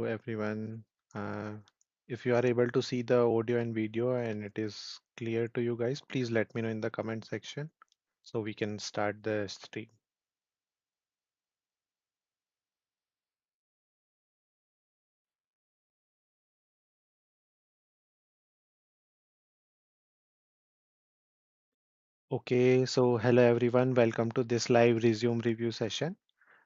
Everyone. Uh, if you are able to see the audio and video and it is clear to you guys, please let me know in the comment section so we can start the stream. Okay, so hello everyone, welcome to this live resume review session.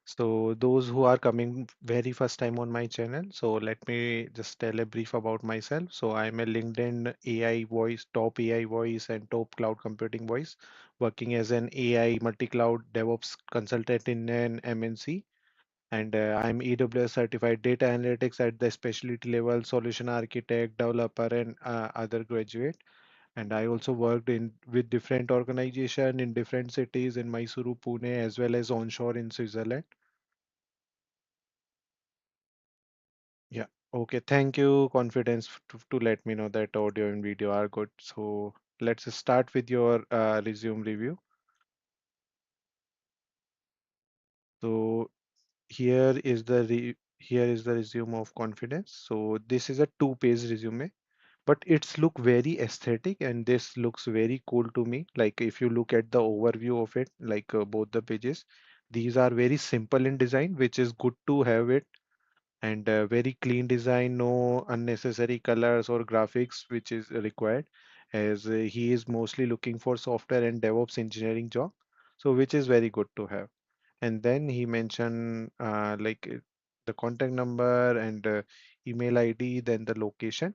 So those who are coming very first time on my channel, so let me just tell a brief about myself. So I'm a LinkedIn AI voice, top AI voice and top cloud computing voice, working as an AI multi-cloud DevOps consultant in an MNC. And I'm AWS certified data analytics at the specialty level, solution architect, developer, and other graduate. And I also worked in with different organization in different cities in Mysuru, Pune, as well as onshore in Switzerland. Yeah. Okay. Thank you, confidence, to let me know that audio and video are good. So let's start with your resume review. So here is the resume of confidence. So this is a two-page resume, but it's look very aesthetic and this looks very cool to me. Like if you look at the overview of it, like both the pages, these are very simple in design, which is good to have it, and very clean design, no unnecessary colors or graphics which is required, as he is mostly looking for software and DevOps engineering job, so which is very good to have. And then he mentioned the contact number and email ID, then the location.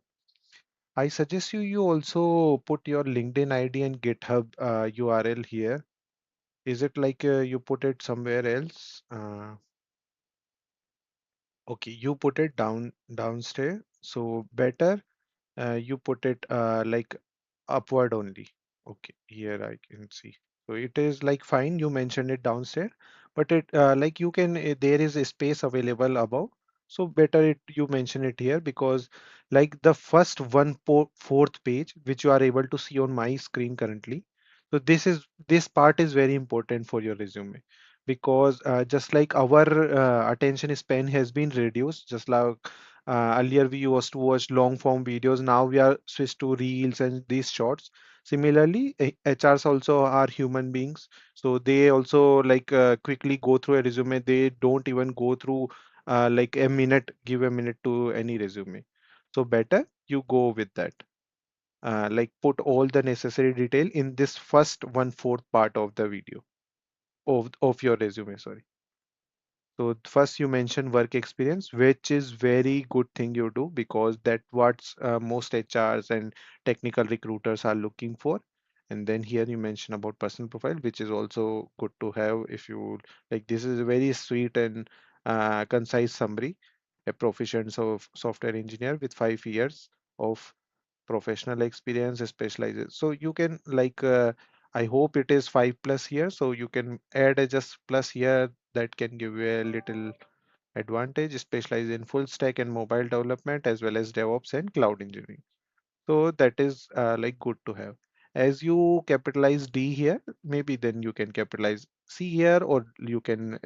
I suggest you also put your LinkedIn ID and GitHub URL here. Is it like you put it somewhere else? Okay, you put it downstairs. So better you put it like upward only. Okay, here I can see. So it is like fine. You mentioned it downstairs, but it like you can there is a space available above. So better it you mention it here, because like the first fourth page which you are able to see on my screen currently. So this part is very important for your resume, because just like our attention span has been reduced, just like earlier we used to watch long form videos, now we are switched to reels and these shorts. Similarly, HRs also are human beings, so they also like quickly go through a resume. They don't even go through like a minute, give a minute to any resume. So better you go with that. Like put all the necessary detail in this first one fourth part of the video of your resume. Sorry. So first you mentioned work experience, which is very good thing you do, because that what's most HRs and technical recruiters are looking for. And then here you mention about personal profile, which is also good to have if you like. This is a very sweet and concise summary. A proficient of software engineer with 5 years of professional experience specializes. So you can like I hope it is 5 plus years, so you can add a just plus here, that can give you a little advantage. Specialize in full stack and mobile development as well as DevOps and cloud engineering. So that is like good to have. As you capitalize D here, maybe then you can capitalize C here, or you can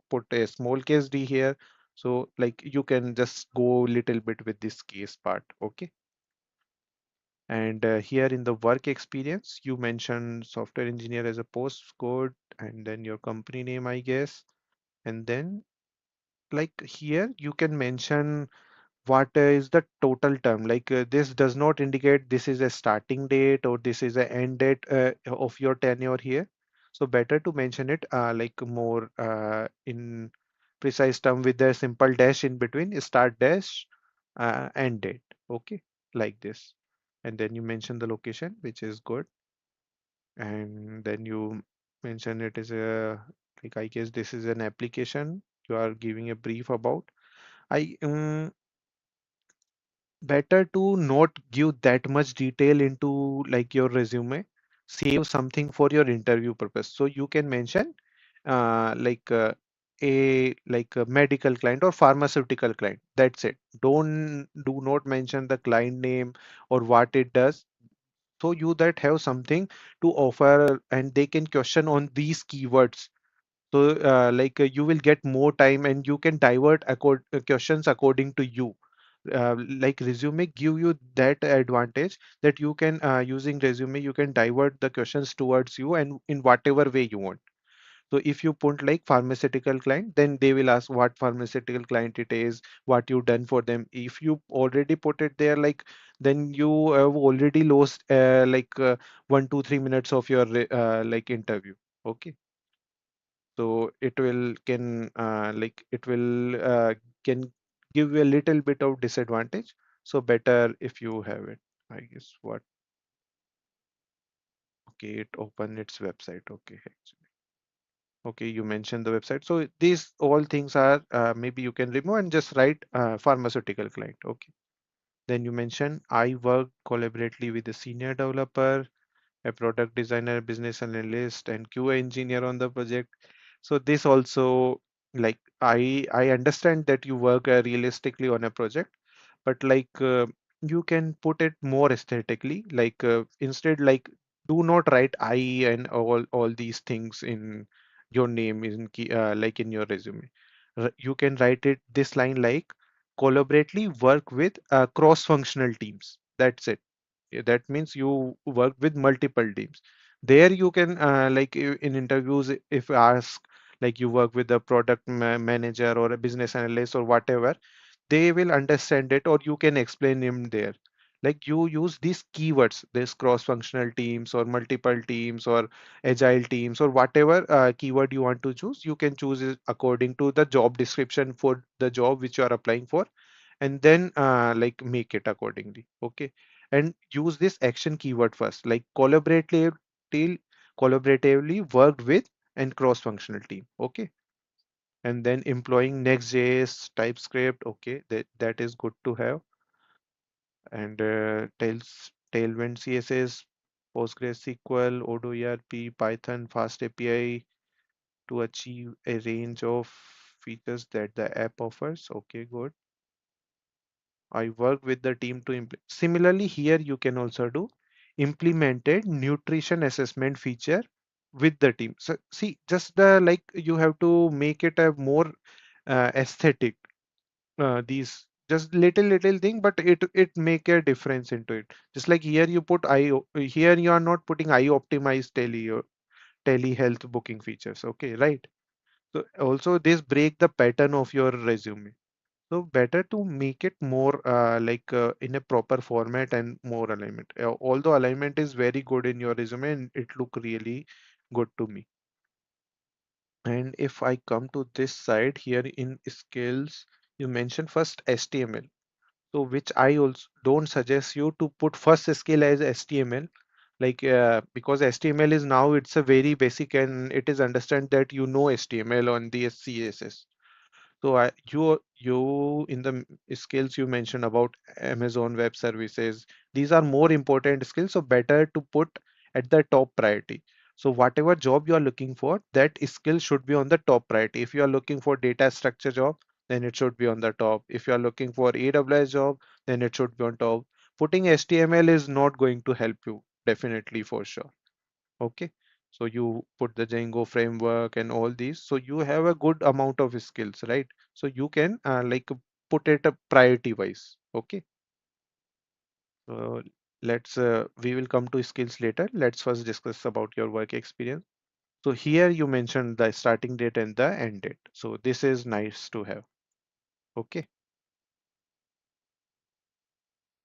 put a small case D here. So like you can just go little bit with this case part. Okay. And here in the work experience, you mentioned software engineer as a postcode, and then your company name, I guess. And then like here, you can mention what is the total term. Like this does not indicate this is a starting date or this is a end date of your tenure here. So better to mention it like more in precise term with a simple dash in between, start dash, end date. Okay, like this. And then you mention the location, which is good. And then you mention it is a, like I guess this is an application you are giving a brief about. I better to not give that much detail into like your resume. Save something for your interview purpose. So you can mention like a medical client or pharmaceutical client. That's it. Do not mention the client name or what it does. So you that have something to offer and they can question on these keywords. So you will get more time and you can divert questions according to you. Like resume give you that advantage that you can using resume you can divert the questions towards you and in whatever way you want. So if you put like pharmaceutical client, then they will ask what pharmaceutical client it is, what you done for them. If you already put it there, like then you have already lost 1 to 3 minutes of your interview. Okay, so it will can it will can give you a little bit of disadvantage. So better if you have it. I guess what. Okay, it open its website. Okay, actually. Okay, you mentioned the website. So these all things are maybe you can remove and just write pharmaceutical client. Okay. Then you mentioned I work collaboratively with a senior developer, a product designer, business analyst, and QA engineer on the project. So this also like I understand that you work realistically on a project, but you can put it more aesthetically. Instead, do not write I and all these things in your name in your resume. You can write it this line like collaboratively work with cross-functional teams. That's it. That means you work with multiple teams. There you can in interviews if ask like you work with a product manager or a business analyst or whatever, they will understand it or you can explain him there. Like you use these keywords, this cross-functional teams or multiple teams or agile teams or whatever keyword you want to choose. You can choose it according to the job description for the job which you are applying for, and then make it accordingly. Okay, and use this action keyword first, like collaboratively worked with and cross-functional team. Okay, and then employing Next.js, TypeScript. Okay, that is good to have. And Tailwind CSS, PostgreSQL, Odoo ERP, Python, Fast API to achieve a range of features that the app offers. Okay, good. I work with the team to implement. Similarly, here you can also do implemented nutrition assessment feature with the team. So see, just you have to make it a more aesthetic. These just little thing, but it make a difference into it. Just like here you put here you are not putting I optimized telehealth booking features. Okay, right? So also this break the pattern of your resume. So better to make it more in a proper format and more alignment. Although alignment is very good in your resume and it look really good to me. And if I come to this side here in skills, you mentioned first HTML. So which I also don't suggest you to put first skill as HTML, because HTML is now it's a very basic and it is understand that you know HTML on the CSS. So you in the skills you mentioned about Amazon Web Services, these are more important skills, so better to put at the top priority. So whatever job you are looking for, that skill should be on the top priority. If you are looking for data structure job, then it should be on the top. If you are looking for AWS job, then it should be on top. Putting HTML is not going to help you, definitely for sure. Okay, so you put the Django framework and all these, so you have a good amount of skills, right? So you can put it a priority wise. Okay, so let's we will come to skills later. Let's first discuss about your work experience. So here you mentioned the starting date and the end date, so this is nice to have. Okay,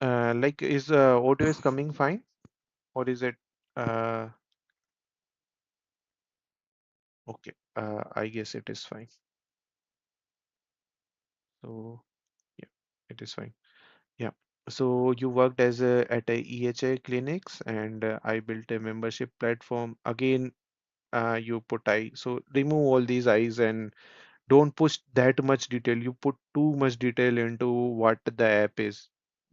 is audio is coming fine or is it uh okay, I guess it is fine. So yeah, it is fine. Yeah. So you worked as at a EHA clinics, and I built a membership platform. Again, you put I. So remove all these I's and don't push that much detail. You put too much detail into what the app is.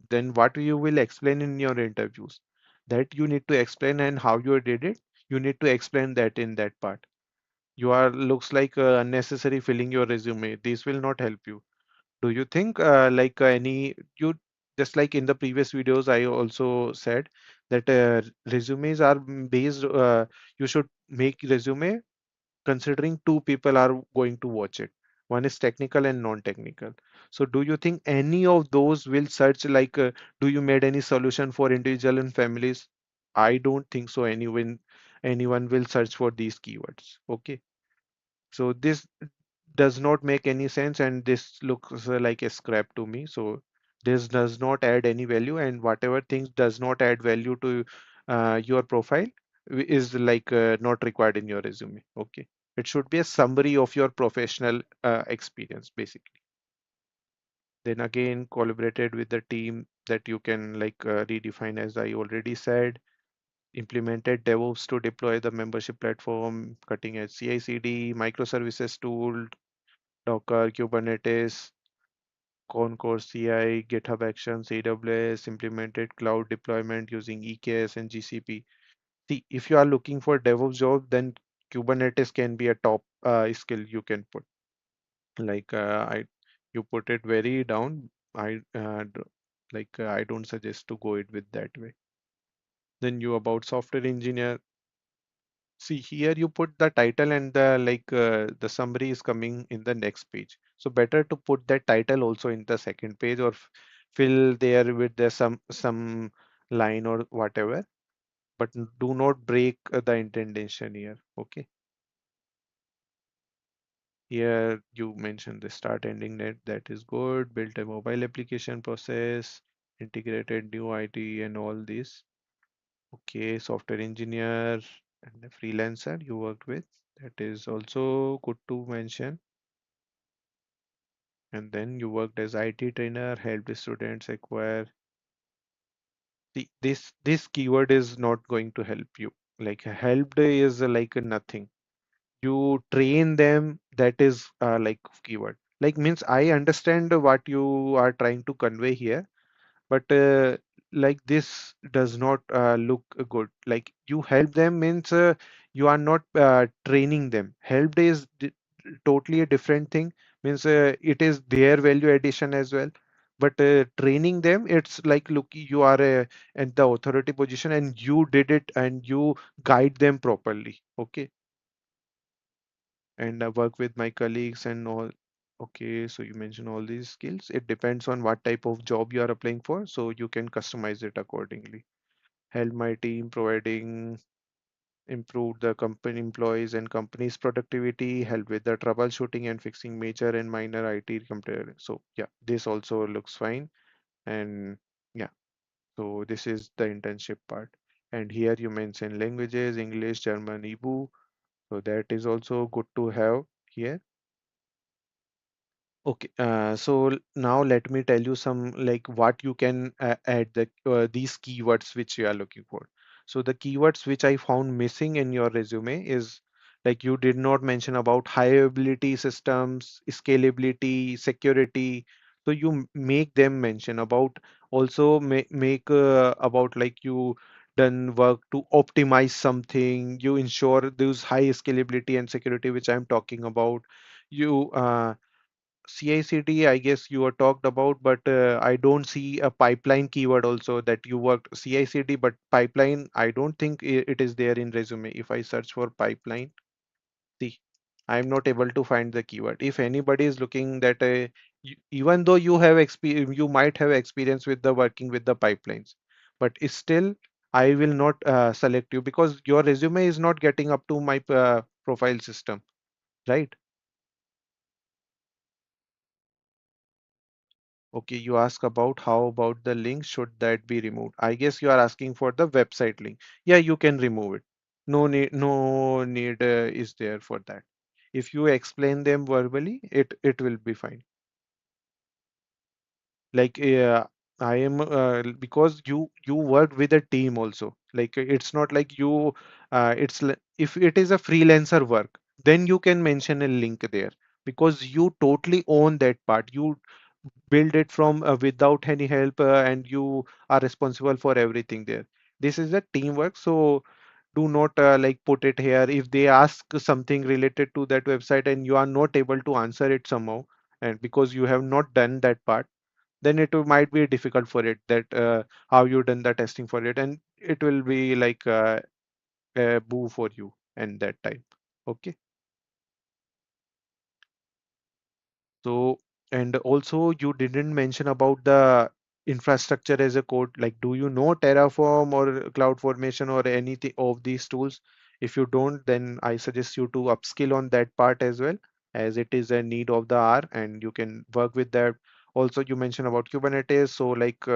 Then what you will explain in your interviews, that you need to explain, and how you did it, you need to explain that in that part. You are looks like unnecessary filling your resume. This will not help you. Do you think any you just like in the previous videos I also said that resumes are based you should make resume considering two people are going to watch it. One is technical and non-technical. So do you think any of those will search like, do you made any solution for individual and families? I don't think so. Anyone will search for these keywords. Okay. So this does not make any sense, and this looks like a scrap to me. So this does not add any value, and whatever things does not add value to your profile is like not required in your resume. Okay. It should be a summary of your professional experience, basically. Then again, collaborated with the team that you can like redefine, as I already said. Implemented Devops to deploy the membership platform, cutting edge CI/CD, microservices tool, Docker, Kubernetes, Concourse CI, GitHub Actions, AWS, implemented cloud deployment using EKS and GCP. See, if you are looking for DevOps job, then Kubernetes can be a top skill you can put. Like you put it very down. I don't suggest to go it with that way. Then you about software engineer. See, here you put the title and the summary is coming in the next page. So better to put that title also in the second page, or fill there with the some line or whatever. But do not break the intention here. Okay. Here you mentioned the start ending net. That is good. Built a mobile application process, integrated new IT and all this. Okay, software engineer and a freelancer you worked with. That is also good to mention. And then you worked as IT trainer, helped students acquire. This keyword is not going to help you. Like helped is like nothing. You train them. That is like keyword. Like means I understand what you are trying to convey here, but like this does not look good. Like you help them means you are not training them. Helped is totally a different thing, means it is their value addition as well. But training them, it's like, look, you are at the authority position and you did it and you guide them properly. Okay. And I work with my colleagues and all. Okay, so you mentioned all these skills. It depends on what type of job you are applying for, so you can customize it accordingly. Help my team providing improve the company employees and company's productivity, help with the troubleshooting and fixing major and minor IT computer. So yeah, this also looks fine. And yeah, so this is the internship part. And here you mentioned languages, English, German, Ibu. So that is also good to have here. Okay, now let me tell you some like what you can add these keywords which you are looking for. So the keywords which I found missing in your resume is like you did not mention about high availability systems, scalability, security. So you make them mention about, also make about like you done work to optimize something. You ensure those high scalability and security which I'm talking about. You CI/CD, I guess you were talked about, but I don't see a pipeline keyword also that you worked CI/CD, but pipeline, I don't think it is there in resume. If I search for pipeline, see, I'm not able to find the keyword. If anybody is looking that, even though you have experience, you might have experience with the working with the pipelines, but still, I will not select you because your resume is not getting up to my profile system, right? Okay, you ask about how about the link, should that be removed? I guess you are asking for the website link. Yeah, you can remove it. No need is there for that. If you explain them verbally, it will be fine. Like I am because you work with a team also. Like it's not like you if it is a freelancer work, then you can mention a link there because you totally own that part. You build it from without any help, and you are responsible for everything there. This is a teamwork, so do not like put it here. If they ask something related to that website and you are not able to answer it somehow, and because you have not done that part, then it might be difficult for it that how you done the testing for it, and it will be like a boo for you and that time. Okay. So, and also you didn't mention about the infrastructure as a code. Like, do you know Terraform or CloudFormation or anything of these tools? If you don't, then I suggest you to upskill on that part as well, as it is a need of the hour, and you can work with that. Also, you mentioned about Kubernetes, so like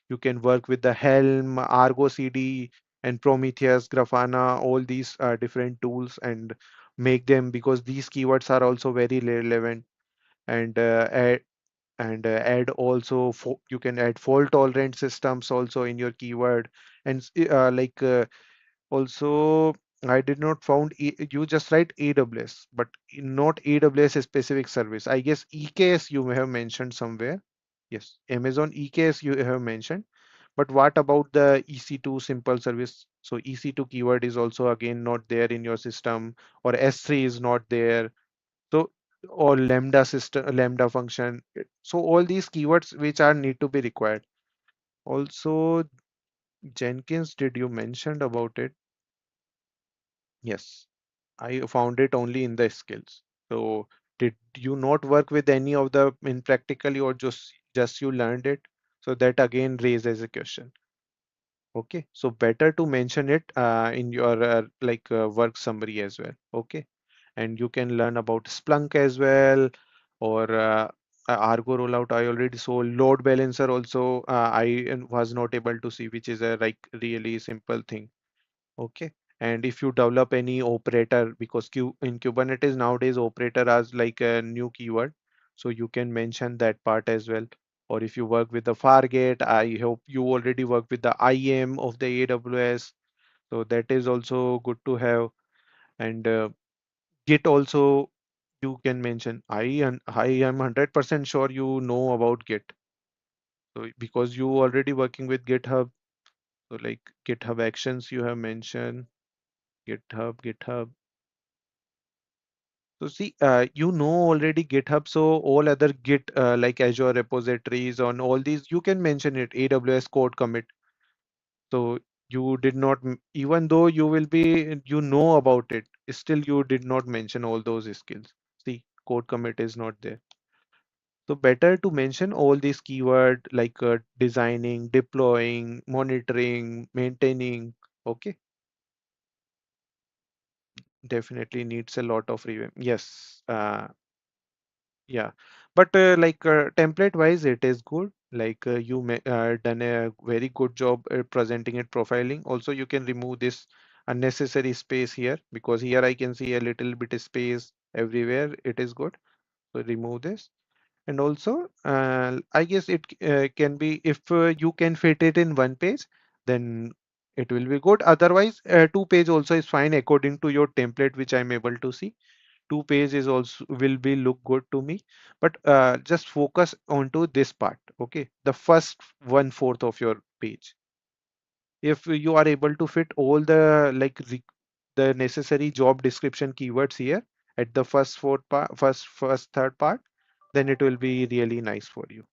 you can work with the Helm, Argo CD, and Prometheus, Grafana, all these different tools, and make them, because these keywords are also very relevant. And add also you can add fault tolerant systems also in your keyword. And also, I did not found you just write AWS, but not AWS specific service. I guess EKS you may have mentioned somewhere. Yes, Amazon EKS you have mentioned. But what about the EC2 simple service? So EC2 keyword is also again not there in your system, or S3 is not there. So, or lambda system, lambda function. So all these keywords which are need to be required. Also, Jenkins, did you mentioned about it? Yes, I found it only in the skills. So did you not work with any of the in practically, or just you learned it? So that again raises a question. Okay, so better to mention it in your work summary as well. Okay, and you can learn about Splunk as well, or Argo rollout. I already saw load balancer also. Was not able to see, which is a like really simple thing. Okay, and if you develop any operator, because in Kubernetes nowadays operator as like a new keyword, so you can mention that part as well. Or if you work with the Fargate, I hope you already work with the IAM of the AWS, so that is also good to have. And Git also you can mention. I am 100% sure you know about Git, so because you already working with GitHub, so like GitHub Actions you have mentioned. GitHub. So see, you know already GitHub, so all other Git like Azure repositories on all these, you can mention it, AWS code commit. So you did not, even though you will be, you know about it, still you did not mention all those skills. See, code commit is not there. So better to mention all these keyword like designing, deploying, monitoring, maintaining. Okay, definitely needs a lot of revamp. Yes, yeah, but template wise, it is good. Like you may done a very good job presenting it, profiling. Also, you can remove this unnecessary space here, because here I can see a little bit of space everywhere. It is good. So remove this. And also, I guess it can be, if you can fit it in one page, then it will be good. Otherwise, two page also is fine according to your template, which I'm able to see. Two page is also will be look good to me, but just focus onto this part. Okay, the first 1/4 of your page. If you are able to fit all the the necessary job description keywords here at the first fourth part, first third part, then it will be really nice for you.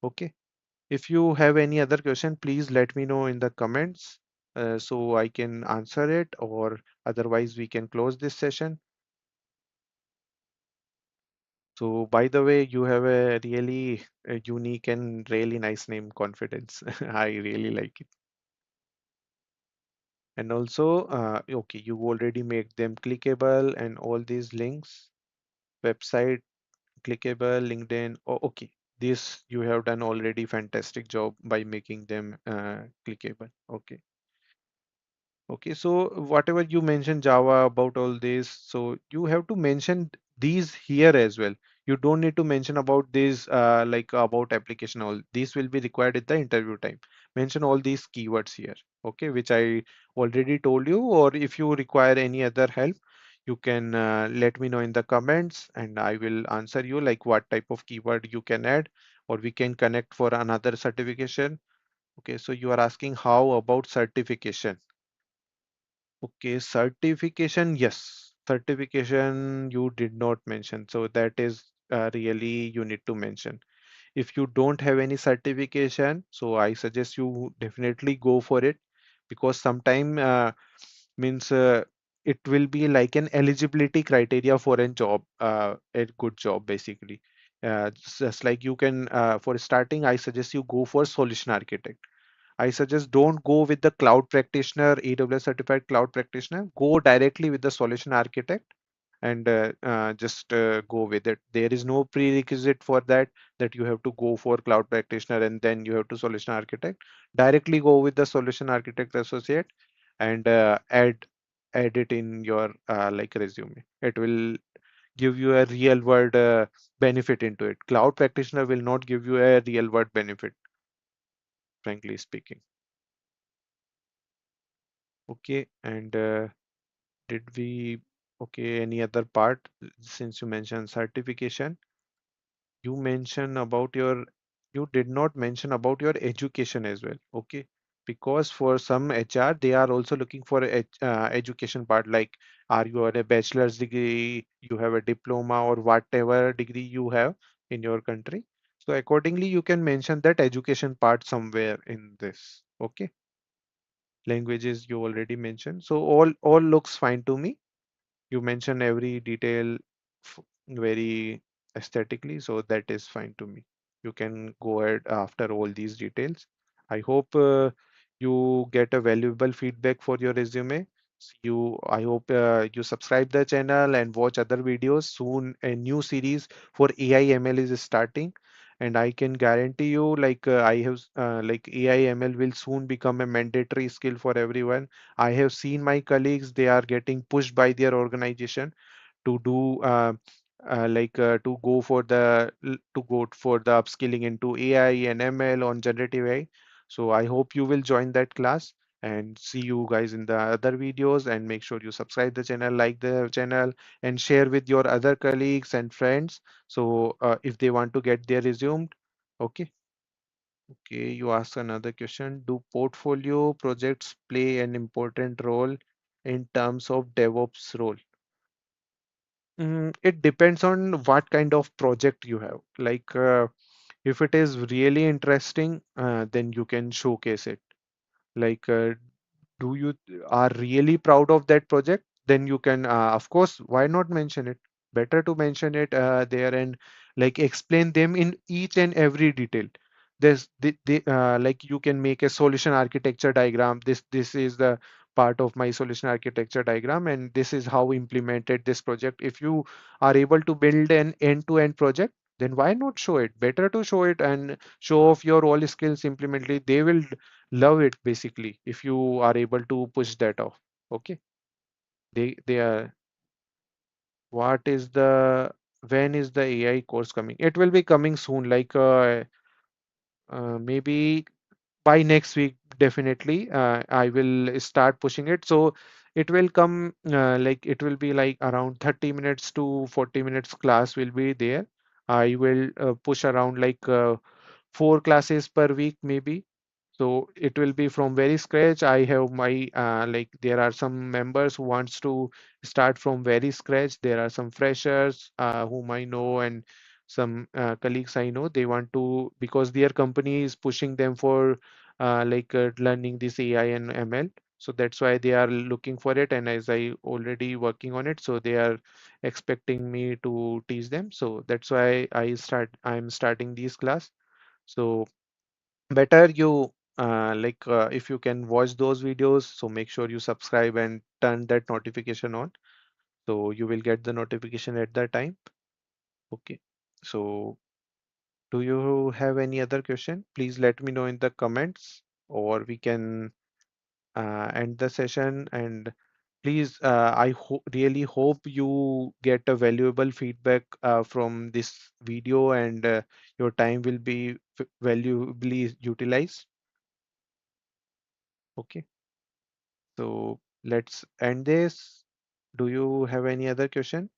Okay, if you have any other question, please let me know in the comments, so I can answer it, or otherwise we can close this session. So, by the way, you have a really unique and really nice name, Confidence. I really like it. And also, okay, you already make them clickable and all these links, website clickable, LinkedIn. Oh, okay, this you have done already fantastic job by making them clickable. Okay. Okay, so whatever you mentioned Java about all this, so you have to mention these here as well. You don't need to mention about this like about application. All these will be required at the interview time. Mention all these keywords here, okay, which I already told you. Or if you require any other help, you can let me know in the comments, and I will answer you like what type of keyword you can add, or we can connect for another certification. Okay, so you are asking how about certification. Okay, certification, yes. Certification you did not mention. So that is really you need to mention. If you don't have any certification, so I suggest you definitely go for it, because sometime means it will be like an eligibility criteria for a good job basically. Just like you can, for starting, I suggest you go for solution architect. I suggest don't go with the cloud practitioner, AWS certified cloud practitioner. Go directly with the solution architect and just go with it. There is no prerequisite for that, that you have to go for cloud practitioner and then you have to solution architect. Directly go with the solution architect associate and add it in your like resume. It will give you a real world benefit into it. Cloud practitioner will not give you a real world benefit, frankly speaking. Okay, and did we, okay, any other part? Since you mentioned certification, you mentioned about your, you did not mention about your education as well. Okay, because for some HR, they are also looking for education part, like are you on a bachelor's degree, you have a diploma or whatever degree you have in your country. So accordingly, you can mention that education part somewhere in this. Okay, languages you already mentioned. So all looks fine to me. You mention every detail very aesthetically, so that is fine to me. You can go ahead after all these details. I hope you get a valuable feedback for your resume. I hope you subscribe the channel and watch other videos. Soon a new series for AI ML is starting, and I can guarantee you, like I have like AI ML will soon become a mandatory skill for everyone. I have seen my colleagues, they are getting pushed by their organization to do to go for the upskilling into AI and ML on generative AI. So I hope you will join that class, and see you guys in the other videos, and make sure you subscribe the channel, like the channel, and share with your other colleagues and friends. So if they want to get their resumed. Okay. Okay, you ask another question. Do portfolio projects play an important role in terms of DevOps role? It depends on what kind of project you have. Like, if it is really interesting, then you can showcase it. Like, do you are really proud of that project? Then you can, of course, why not mention it? Better to mention it there and like explain them in each and every detail. Like you can make a solution architecture diagram. This is the part of my solution architecture diagram, and this is how implemented this project. If you are able to build an end-to-end project, then why not show it? Better to show it and show off your all skills, implement it. They will love it basically if you are able to push that off. Okay, they are, what is the, when is the AI course coming? It will be coming soon, like maybe by next week. Definitely I will start pushing it. So it will come like it will be like around 30 minutes to 40 minutes class will be there. I will push around like 4 classes per week maybe. So it will be from very scratch. I have my like there are some members who wants to start from very scratch. There are some freshers whom I know, and some colleagues I know. They want to, because their company is pushing them for learning this AI and ML. So that's why they are looking for it. And as I already working on it, so they are expecting me to teach them. So that's why I'm starting this class. So better you if you can watch those videos, so make sure you subscribe and turn that notification on, so you will get the notification at that time. Okay, so do you have any other question? Please let me know in the comments, or we can end the session. And please, really hope you get a valuable feedback from this video, and your time will be valuably utilized. Okay. So let's end this. Do you have any other question?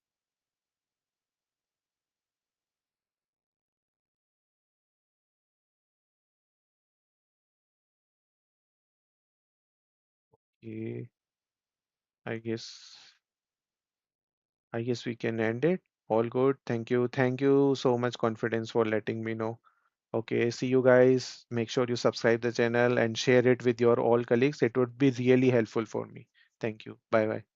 Okay, I guess I guess we can end it. All good. Thank you. Thank you so much, confidence, for letting me know. Okay, see you guys. Make sure you subscribe the channel and share it with your all colleagues. It would be really helpful for me. Thank you. Bye bye.